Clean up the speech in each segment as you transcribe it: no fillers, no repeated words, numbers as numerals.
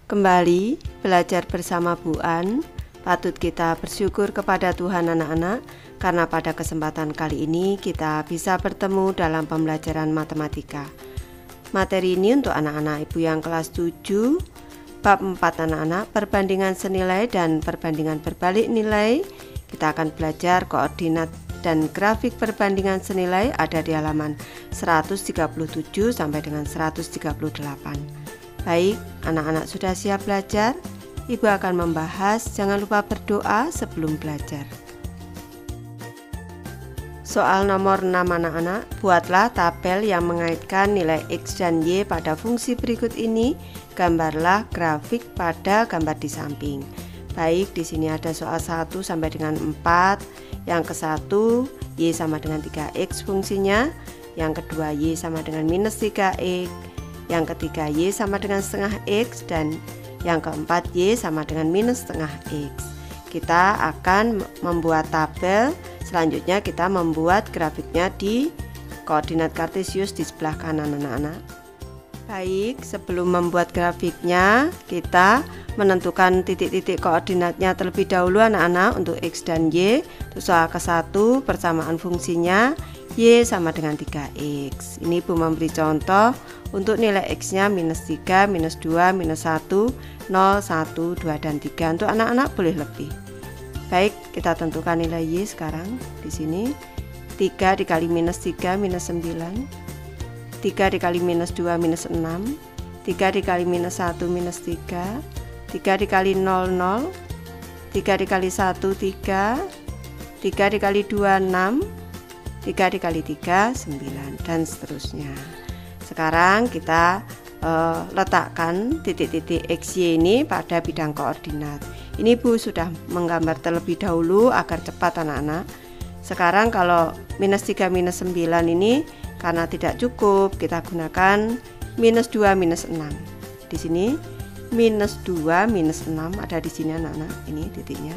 Kembali belajar bersama Bu An. Patut kita bersyukur kepada Tuhan anak-anak, karena pada kesempatan kali ini kita bisa bertemu dalam pembelajaran matematika. Materi ini untuk anak-anak ibu yang kelas 7, bab 4 anak-anak, perbandingan senilai dan perbandingan berbalik nilai. Kita akan belajar koordinat dan grafik perbandingan senilai ada di halaman 137 sampai dengan 138. Baik, anak-anak sudah siap belajar? Ibu akan membahas, jangan lupa berdoa sebelum belajar. Soal nomor 6 anak-anak, buatlah tabel yang mengaitkan nilai X dan Y pada fungsi berikut ini. Gambarlah grafik pada gambar di samping. Baik, di sini ada soal 1 sampai dengan 4. Yang ke-1, Y sama dengan 3X fungsinya. Yang kedua, Y sama dengan minus 3X. Yang ketiga, Y sama dengan setengah X. Dan yang keempat, Y sama dengan minus setengah X. Kita akan membuat tabel. Selanjutnya kita membuat grafiknya di koordinat kartesius di sebelah kanan anak-anak. Baik, sebelum membuat grafiknya, kita menentukan titik-titik koordinatnya terlebih dahulu anak-anak untuk X dan Y. Untuk soal ke-1, persamaan fungsinya Y sama dengan 3X. Ini Ibu memberi contoh untuk nilai X-nya minus 3, minus 2, minus 1, 0, 1, 2, dan 3. Untuk anak-anak boleh lebih. Baik, kita tentukan nilai Y sekarang. Di sini 3 dikali minus 3, minus 9. 3 dikali minus 2, minus 6. 3 dikali minus 1, minus 3. 3 dikali 0, 0. 3 dikali 1, 3. 3 dikali 2, 6. 3 dikali 3, 9, dan seterusnya. Sekarang kita letakkan titik-titik XY ini pada bidang koordinat. Ini Bu sudah menggambar terlebih dahulu agar cepat anak-anak. Sekarang kalau minus 3, minus 9 ini karena tidak cukup, kita gunakan minus 2, minus 6. Di sini minus 2, minus 6 ada di sini anak-anak. Ini titiknya.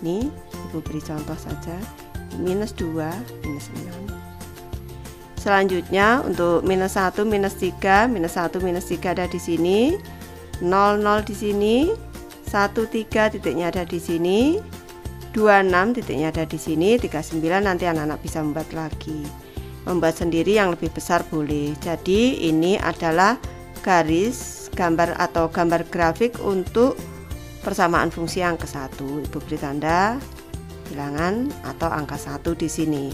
Ini Ibu beri contoh saja. Minus 2, minus 6. Selanjutnya untuk minus 1, minus 3, minus 1, minus 3 ada di sini. 0, 0 di sini. 1, 3 titiknya ada di sini. 26 titiknya ada di sini. 39 nanti anak-anak bisa membuat lagi. Membuat sendiri yang lebih besar boleh. Jadi ini adalah garis gambar atau gambar grafik untuk persamaan fungsi yang ke-1. Ibu beri tanda bilangan atau angka 1 di sini.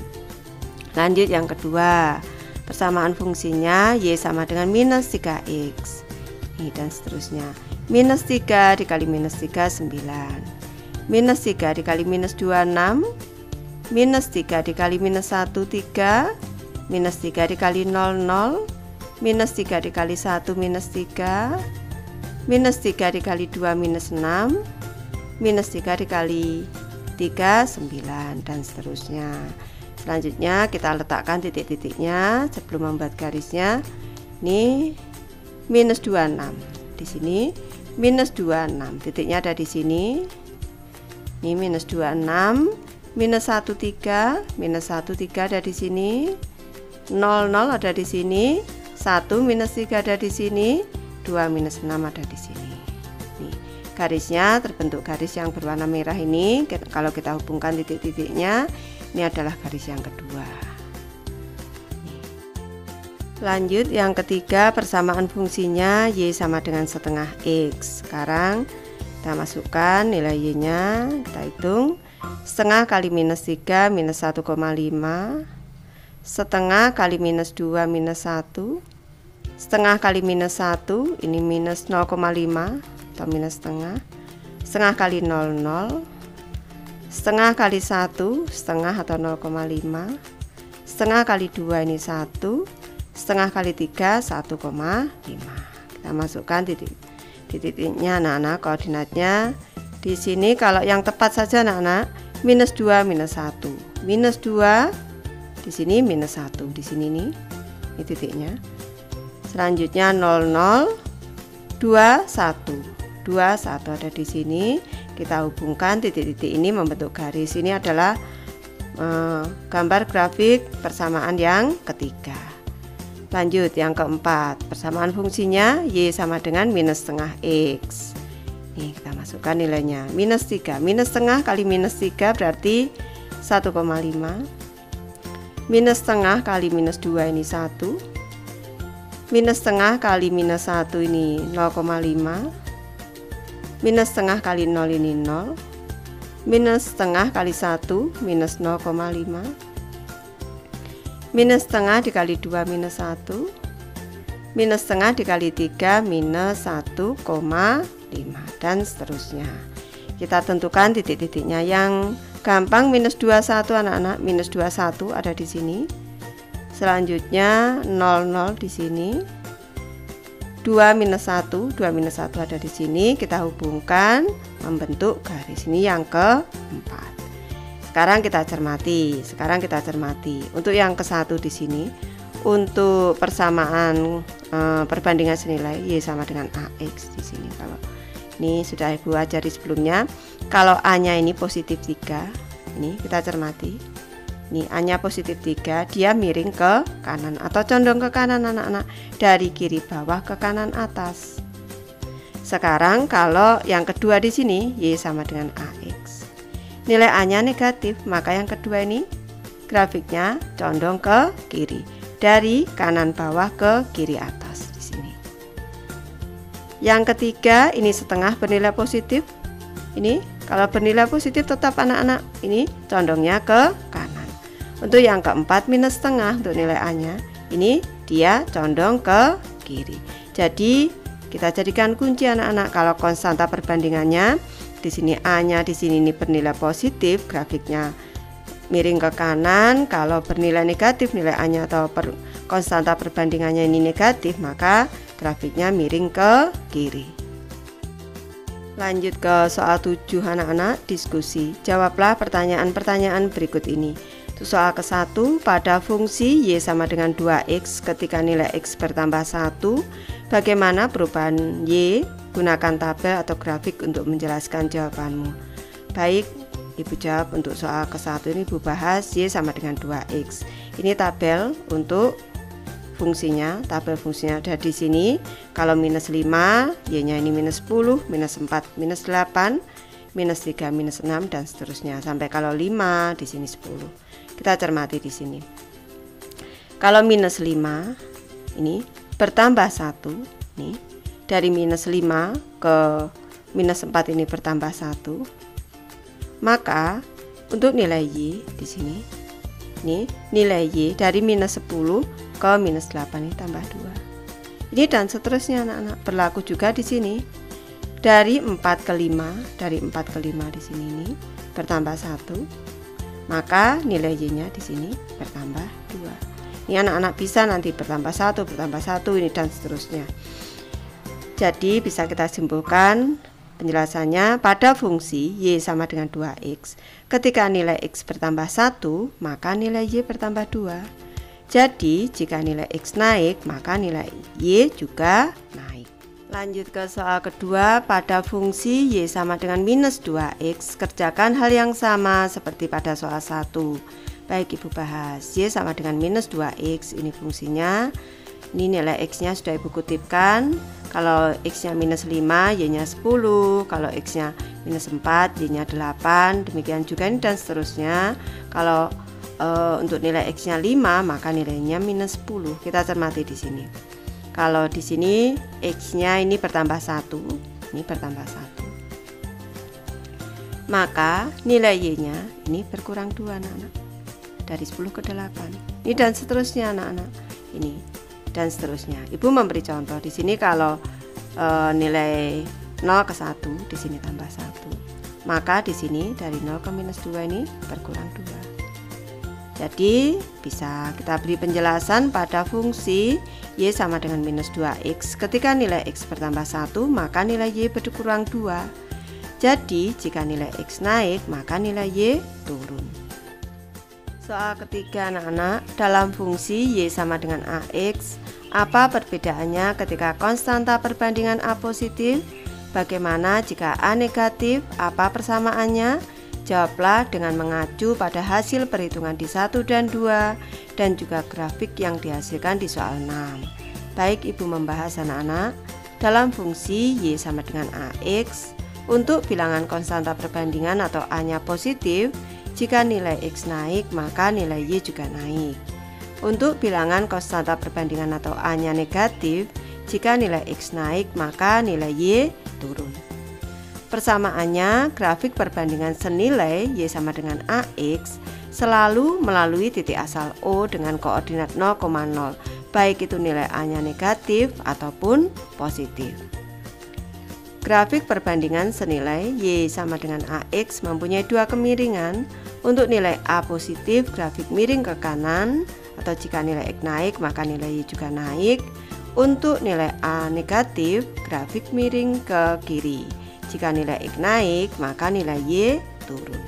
Lanjut yang kedua, persamaan fungsinya Y sama dengan minus 3X. Ini dan seterusnya. Minus 3 dikali minus 3, 9. Minus 3 dikali minus 2, 6. Minus 3 dikali minus 1, 3. Minus 3 dikali 0, 0. Minus 3 dikali 1, minus 3. Minus 3 dikali 2, minus 6. Minus 3 dikali 3, 9, dan seterusnya. Selanjutnya kita letakkan titik-titiknya sebelum membuat garisnya. Ini minus 26 di sini, minus 26 titiknya ada di sini. Ini minus 26, minus 13, minus 13 ada di sini. 0, 0 ada di sini. 1 minus 3 ada di sini. 2 minus 6 ada di sini. Nih, garisnya terbentuk garis yang berwarna merah ini. Kalau kita hubungkan titik-titiknya, ini adalah garis yang kedua. Lanjut yang ketiga, persamaan fungsinya Y sama dengan setengah X. Sekarang kita masukkan nilai Y nya, kita hitung. Setengah kali minus 3 minus 1,5. Setengah kali minus 2 minus 1. Setengah kali minus 1, ini minus 0,5 atau minus setengah. Setengah kali 0, 0. Setengah kali 1, setengah atau 0,5. Setengah kali 2 ini 1. Setengah kali 3, 1,5. Kita masukkan titik-titiknya anak-anak, koordinatnya. Di sini kalau yang tepat saja anak-anak, minus 2, minus 1. Minus 2, di sini minus 1. Di sini nih, ini titiknya. Selanjutnya 0, 0, 2, 1. 2, 1 ada di sini. Kita hubungkan titik-titik ini membentuk garis. Ini adalah gambar grafik persamaan yang ketiga. Lanjut yang keempat, persamaan fungsinya Y sama dengan minus setengah X. Nih kita masukkan nilainya, minus 3, minus setengah kali minus 3 berarti 1,5. Minus setengah kali minus 2 ini 1. Minus setengah kali minus 1 ini 0,5. Minus setengah kali 0 ini 0. Minus setengah kali 1 minus 0,5. Minus setengah dikali 2 minus 1. Minus setengah dikali 3 minus 1,5 dan seterusnya. Kita tentukan titik-titiknya. Yang gampang minus 21 anak-anak, minus 21 ada di sini. Selanjutnya 00 di sini. 2 minus 1 ada di sini. Kita hubungkan membentuk garis ini yang keempat. Sekarang kita cermati. Untuk yang ke-1 di sini, untuk persamaan perbandingan senilai Y sama dengan AX di sini. Kalau ini sudah Ibu ajari sebelumnya, kalau A-nya ini positif 3, ini kita cermati. Ini A-nya positif 3, dia miring ke kanan atau condong ke kanan anak-anak, dari kiri bawah ke kanan atas. Sekarang kalau yang kedua di sini Y sama dengan AX. Nilai A-nya negatif, maka yang kedua ini grafiknya condong ke kiri, dari kanan bawah ke kiri atas di sini. Yang ketiga ini setengah bernilai positif. Ini kalau bernilai positif tetap anak-anak ini condongnya ke kanan. Untuk yang keempat minus setengah, untuk nilai A-nya ini dia condong ke kiri. Jadi kita jadikan kunci anak-anak, kalau konstanta perbandingannya di sini A-nya di sini ini bernilai positif, grafiknya miring ke kanan. Kalau bernilai negatif, nilai A-nya atau konstanta perbandingannya ini negatif, maka grafiknya miring ke kiri. Lanjut ke soal 7 anak-anak, diskusi. Jawablah pertanyaan-pertanyaan berikut ini. Untuk soal ke-1, pada fungsi Y sama dengan 2X ketika nilai X bertambah 1, bagaimana perubahan Y? Gunakan tabel atau grafik untuk menjelaskan jawabanmu. Baik, Ibu jawab untuk soal ke-1 ini Ibu bahas Y sama dengan 2X. Ini tabel untuk fungsinya, tabel fungsinya ada di sini. Kalau minus 5, Y-nya ini minus 10, minus 4, minus 8, minus 3, minus 6 dan seterusnya. Sampai kalau 5 di sini 10. Kita cermati di sini. Kalau minus 5 ini bertambah 1 nih. Dari minus 5 ke minus 4 ini bertambah 1. Maka untuk nilai Y di sini, ini nilai Y dari minus 10 ke minus 8 ini tambah 2. Ini dan seterusnya anak-anak. Berlaku juga di sini. Dari 4 ke 5, dari 4 ke 5 di sini ini bertambah 1. Maka nilai Y-nya di sini bertambah 2. Ini anak-anak bisa nanti bertambah 1, ini dan seterusnya. Jadi bisa kita simpulkan penjelasannya, pada fungsi Y sama dengan 2X, ketika nilai X bertambah 1, maka nilai Y bertambah 2. Jadi jika nilai X naik, maka nilai Y juga naik. Lanjut ke soal kedua, pada fungsi Y sama dengan minus 2X, kerjakan hal yang sama seperti pada soal 1. Baik, Ibu bahas. Y sama dengan minus 2X, ini fungsinya. Ini nilai X-nya sudah Ibu kutipkan. Kalau X-nya minus 5, Y-nya 10. Kalau X-nya minus 4, Y-nya 8. Demikian juga ini dan seterusnya. Kalau untuk nilai X-nya 5, maka nilainya minus 10. Kita cermati di sini. Kalau di sini X-nya ini bertambah 1, ini bertambah 1. Maka nilai Y-nya ini berkurang 2 anak-anak. Dari 10 ke 8. Ini dan seterusnya anak-anak. Ini dan seterusnya. Ibu memberi contoh di sini, kalau nilai 0 ke 1 di sini tambah 1, maka di sini dari 0 ke minus 2 ini berkurang 2. Jadi bisa kita beri penjelasan, pada fungsi Y sama dengan minus 2X, ketika nilai X bertambah 1, maka nilai Y berkurang 2. Jadi jika nilai X naik, maka nilai Y turun. Soal ketiga anak-anak, dalam fungsi Y sama dengan AX, apa perbedaannya ketika konstanta perbandingan A positif? Bagaimana jika A negatif? Apa persamaannya? Jawablah dengan mengacu pada hasil perhitungan di 1 dan 2 dan juga grafik yang dihasilkan di soal 6. Baik, Ibu membahas anak-anak dalam fungsi Y sama dengan AX untuk bilangan konstanta perbandingan atau A-nya positif, jika nilai X naik maka nilai Y juga naik. Untuk bilangan konstanta perbandingan atau A-nya negatif, jika nilai X naik maka nilai Y turun. Persamaannya, grafik perbandingan senilai Y sama dengan AX selalu melalui titik asal O dengan koordinat 0,0, baik itu nilai A-nya negatif ataupun positif. Grafik perbandingan senilai Y sama dengan AX mempunyai dua kemiringan. Untuk nilai A positif, grafik miring ke kanan, atau jika nilai X naik maka nilai Y juga naik. Untuk nilai A negatif, grafik miring ke kiri. Jika nilai X naik, maka nilai Y turun.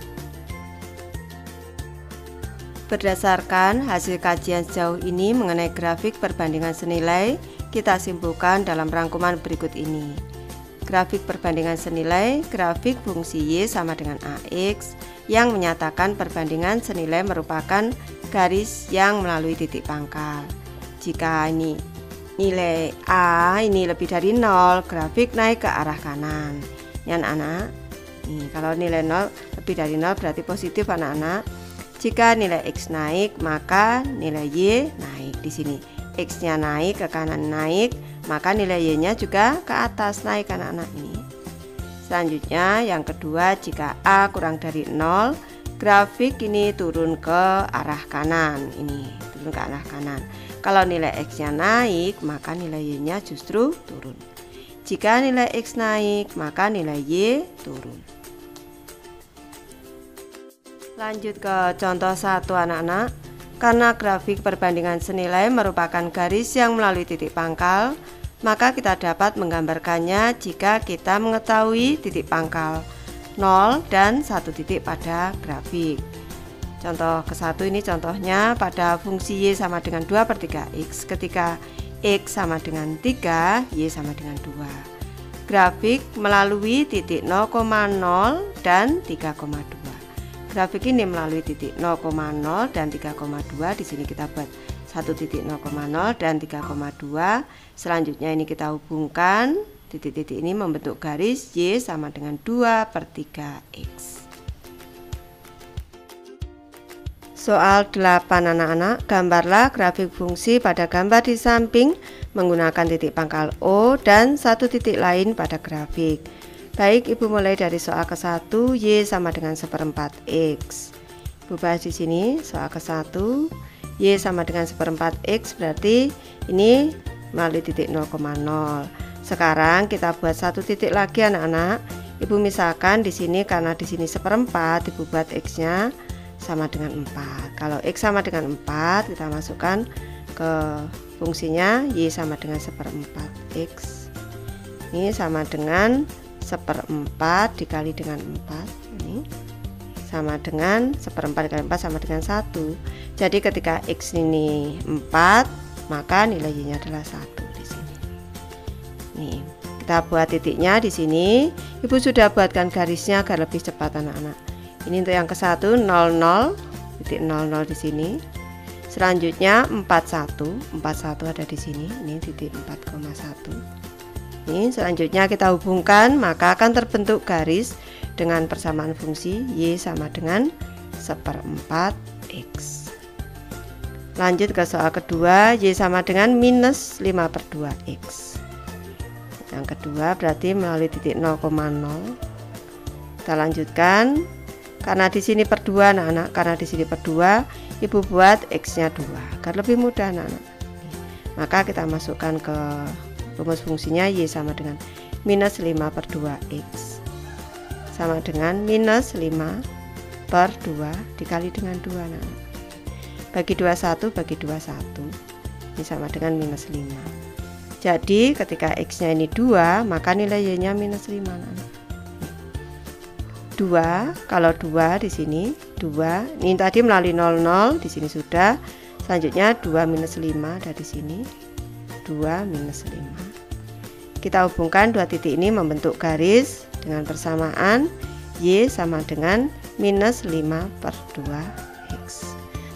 Berdasarkan hasil kajian sejauh ini mengenai grafik perbandingan senilai, kita simpulkan dalam rangkuman berikut ini. Grafik perbandingan senilai, grafik fungsi Y sama dengan AX yang menyatakan perbandingan senilai merupakan garis yang melalui titik pangkal. Jika ini nilai A ini lebih dari 0, grafik naik ke arah kanan. Ya anak-anak, nih kalau nilai 0 lebih dari 0 berarti positif anak-anak. Jika nilai X naik maka nilai Y naik. Di sini X-nya naik ke kanan naik, maka nilai Y-nya juga ke atas naik anak-anak ini. Selanjutnya yang kedua, jika A kurang dari 0, grafik ini turun ke arah kanan. Ini turun ke arah kanan. Kalau nilai X-nya naik maka nilai Y-nya justru turun. Jika nilai X naik, maka nilai Y turun. Lanjut ke contoh 1 anak-anak. Karena grafik perbandingan senilai merupakan garis yang melalui titik pangkal, maka kita dapat menggambarkannya jika kita mengetahui titik pangkal 0 dan 1 titik pada grafik. Contoh ke-1 ini contohnya pada fungsi Y sama dengan 2/3X ketika X sama dengan 3, Y sama dengan 2. Grafik melalui titik 0,0 dan 3,2. Grafik ini melalui titik 0,0 dan 3,2. Di sini kita buat 1 titik 0,0 dan 3,2. Selanjutnya ini kita hubungkan. Titik-titik ini membentuk garis Y sama dengan 2/3X. Soal 8 anak-anak, gambarlah grafik fungsi pada gambar di samping menggunakan titik pangkal O dan 1 titik lain pada grafik. Baik, Ibu mulai dari soal ke-1, Y sama dengan 1/4X. Ibu bahas di sini soal ke-1, Y sama dengan 1/4X berarti ini melalui titik 0,0. Sekarang kita buat 1 titik lagi anak-anak. Ibu misalkan di sini karena di sini 1/4, Ibu buat X-nya sama dengan 4. Kalau X sama dengan 4, kita masukkan ke fungsinya Y sama dengan 1/4X. Ini sama dengan 1/4 dikali dengan 4. Ini sama dengan 1/4 kali 4 sama dengan 1. Jadi ketika X ini 4, maka nilai Y-nya adalah 1 di sini. Nih, kita buat titiknya di sini. Ibu sudah buatkan garisnya agar lebih cepat anak-anak. Ini untuk yang ke-1 00, titik 00 di sini. Selanjutnya 41 ada di sini. Ini titik 4,1. Ini selanjutnya kita hubungkan, maka akan terbentuk garis dengan persamaan fungsi Y sama dengan 1/4X. Lanjut ke soal kedua, Y sama dengan minus 5/2X. Yang kedua berarti melalui titik 0,0. Kita lanjutkan. Karena di sini per 2 anak-anak, karena di sini per 2, Ibu buat X-nya 2 agar lebih mudah anak-anak. Maka kita masukkan ke rumus fungsinya Y sama dengan minus 5/2X sama dengan minus 5/2 dikali dengan 2 anak-anak. Bagi 21 bagi 21, ini sama dengan minus 5. Jadi ketika X-nya ini 2, maka nilai Y-nya minus 5 anak-anak. 2, kalau 2 di sini 2, ini tadi melalui 00 di sini sudah. Selanjutnya 2 minus 5 dari sini 2 minus 5. Kita hubungkan dua titik ini membentuk garis dengan persamaan Y sama dengan minus 5/2X.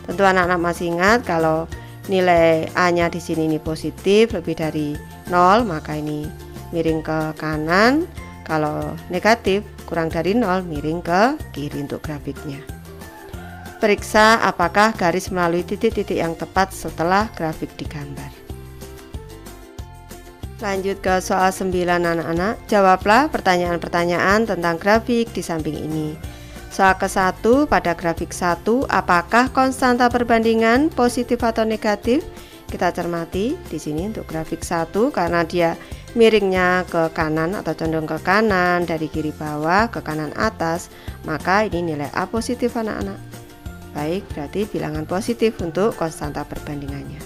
Tentu anak-anak masih ingat kalau nilai A-nya di sini ini positif lebih dari 0, maka ini miring ke kanan. Kalau negatif kurang dari 0, miring ke kiri untuk grafiknya. Periksa apakah garis melalui titik-titik yang tepat setelah grafik digambar. Lanjut ke soal 9 anak-anak. Jawablah pertanyaan-pertanyaan tentang grafik di samping ini. Soal ke-1, pada grafik 1, apakah konstanta perbandingan positif atau negatif? Kita cermati di sini untuk grafik 1 karena dia miringnya ke kanan atau condong ke kanan dari kiri bawah ke kanan atas, maka ini nilai A positif anak-anak. Baik, berarti bilangan positif untuk konstanta perbandingannya.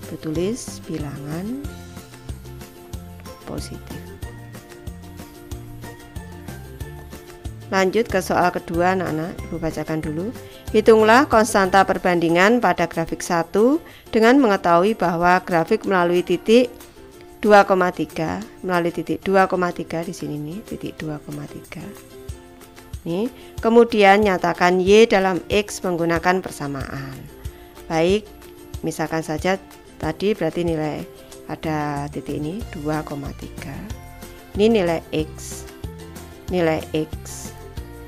Ditulis bilangan positif. Lanjut ke soal kedua anak-anak, Ibu bacakan dulu. Hitunglah konstanta perbandingan pada grafik 1 dengan mengetahui bahwa grafik melalui titik 2,3, melalui titik 2,3 di sini nih, titik 2,3. Nih, kemudian nyatakan Y dalam X menggunakan persamaan. Baik, misalkan saja tadi berarti nilai pada titik ini 2,3. Ini nilai X. Nilai X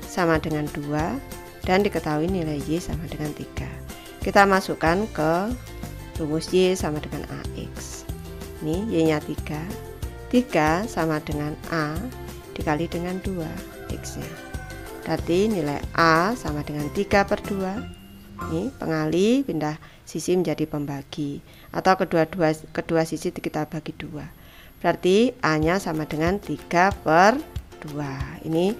sama dengan 2 dan diketahui nilai Y sama dengan 3. Kita masukkan ke rumus Y sama dengan AX. Ini Y-nya 3. 3 sama dengan A dikali dengan 2 X-nya. Berarti nilai A sama dengan 3/2. Ini pengali pindah sisi menjadi pembagi, atau kedua sisi kita bagi 2. Berarti A-nya sama dengan 3/2. Ini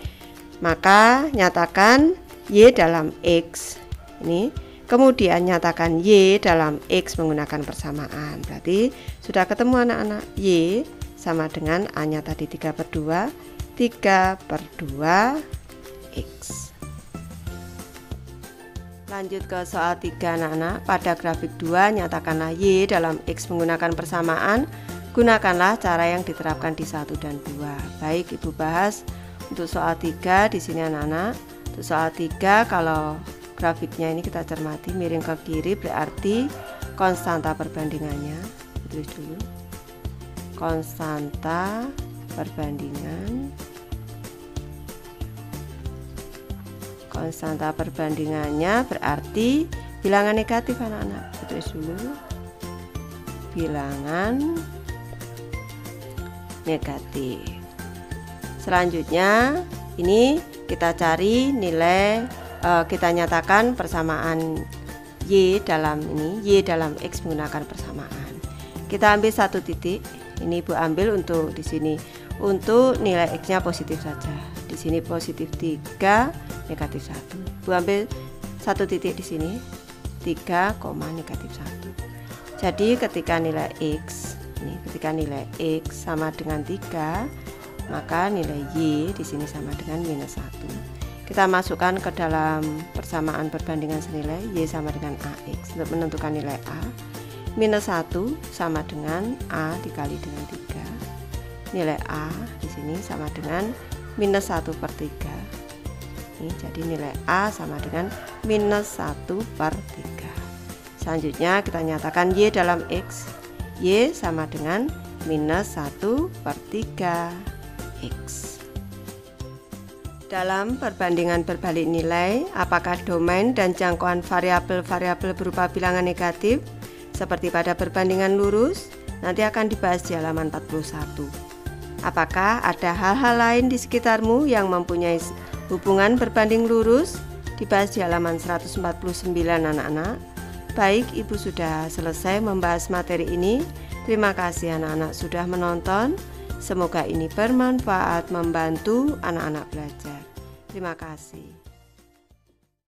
maka nyatakan Y dalam X. Ini kemudian nyatakan Y dalam X menggunakan persamaan. Berarti sudah ketemu anak-anak. Y sama dengan A-nya tadi 3/2, 3/2 X. Lanjut ke soal 3 anak-anak. Pada grafik 2 nyatakanlah Y dalam X menggunakan persamaan. Gunakanlah cara yang diterapkan di 1 dan 2. Baik, Ibu bahas untuk soal 3 di sini anak-anak. Untuk soal 3 kalau grafiknya ini kita cermati miring ke kiri berarti konstanta perbandingannya. Tulis dulu. Konstanta perbandingan. Konstanta perbandingannya berarti bilangan negatif anak-anak. Tulis dulu. Bilangan negatif. Selanjutnya ini kita cari nilai, kita nyatakan persamaan Y dalam ini, Y dalam X menggunakan persamaan. Kita ambil satu titik. Ini Ibu ambil untuk di sini untuk nilai X-nya positif saja. Di sini positif 3, negatif 1. Bu ambil satu titik di sini 3, negatif 1. Jadi ketika nilai X ini, ketika nilai X sama dengan 3, maka nilai Y di sini sama dengan minus 1. Kita masukkan ke dalam persamaan perbandingan senilai Y sama dengan AX untuk menentukan nilai A. Minus 1 sama dengan A dikali dengan 3. Nilai A di sini sama dengan minus 1/3. Ini jadi nilai A sama dengan minus 1/3. Selanjutnya kita nyatakan Y dalam X. Y sama dengan minus 1/3 X. Dalam perbandingan berbalik nilai, apakah domain dan jangkauan variabel-variabel berupa bilangan negatif seperti pada perbandingan lurus? Nanti akan dibahas di halaman 41. Apakah ada hal-hal lain di sekitarmu yang mempunyai hubungan berbanding lurus? Dibahas di halaman 149 anak-anak. Baik, Ibu sudah selesai membahas materi ini. Terima kasih anak-anak sudah menonton. Semoga ini bermanfaat membantu anak-anak belajar. Terima kasih.